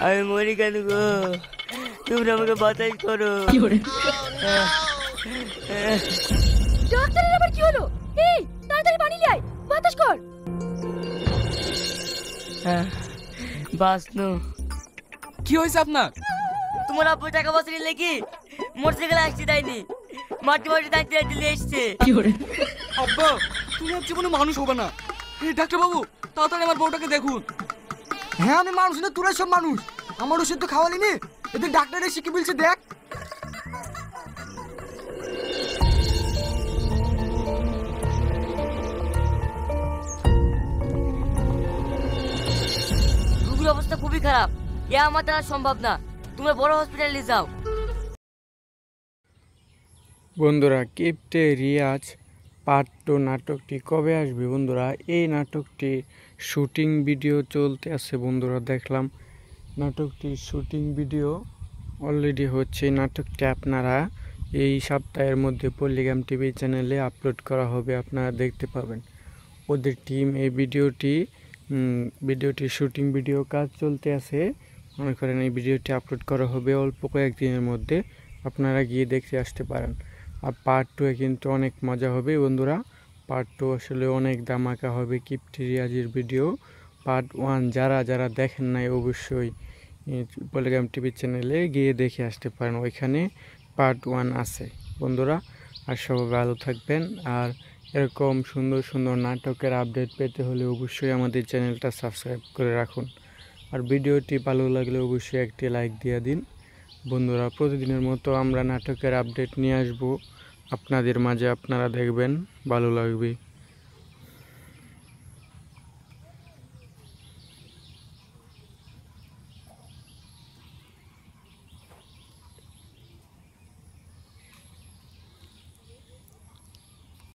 আমি মরি কেন গো? তোমরা আমাকে বাতাস করো। ডাক্তারের আবার কি হলো? এই তাড়াতাড়ি পানি নিয়ে আয়, বাতাস কর। বাসনু, কি হয়েছে আপনার? তোমার আব্বু টাকা পয়সা নিলে কি মোটরসাইকেলে আসতে দেয়নি, মাটি মাটি দাঁড়িয়ে দাঁড়িয়ে এসছে। আব্বা, তুমি আর জীবনে মানুষ হবে না। ডাক্তার বাবু, তাড়াতাড়ি আমার বউটাকে দেখুন। হ্যাঁ আমি মানুষ না, তোরা সব মানুষ। আমার ওষুধ তো খাওয়ালি নি, এদের ডাক্তার এসে কি বলছে দেখ। রুগীর অবস্থা খুবই খারাপ, এ আমার দ্বারা সম্ভব না, তোমরা বড় হসপিটালে যাও। বন্ধুরা, কিপ্টে রিয়াজ পার্ট 2 নাটকটি কবে আসবে বন্ধুরা? এই নাটকটি শুটিং ভিডিও চলতে আছে বন্ধুরা। দেখলাম নাটকটির শুটিং ভিডিও অলরেডি হচ্ছে। এই নাটকটি আপনারা এই সপ্তাহের মধ্যে পল্লিগ্রাম টিভি চ্যানেলে আপলোড করা হবে, আপনারা দেখতে পাবেন। ওদের টিম এই ভিডিওটি শুটিং ভিডিও কাজ চলতে আছে। মনে করেন এই ভিডিওটি আপলোড করা হবে অল্প কয়েকদিনের মধ্যে, আপনারা গিয়ে দেখতে আসতে পারেন। আর পার্ট 2 কিন্তু অনেক মজা হবে বন্ধুরা। পার্ট 2 আসলে অনেক ধামাকা হবে। কিপ্টে রিয়াজের ভিডিও পার্ট 1 যারা যারা দেখেন নাই অবশ্যই পল্লিগ্রাম টিভি চ্যানেলে গিয়ে দেখে আসতে পারেন, ওইখানে পার্ট 1 আছে বন্ধুরা। আর সবাই ভালো থাকবেন। আর এরকম সুন্দর সুন্দর নাটকের আপডেট পেতে হলে অবশ্যই আমাদের চ্যানেলটা সাবস্ক্রাইব করে রাখুন। আর ভিডিওটি ভালো লাগলে অবশ্যই একটি লাইক দিয়ে দিন বন্ধুরা। প্রতিদিনের মতো আমরা নাটকের আপডেট নিয়ে আসব আপনাদের মাঝে, আপনারা দেখবেন, ভালো লাগবে।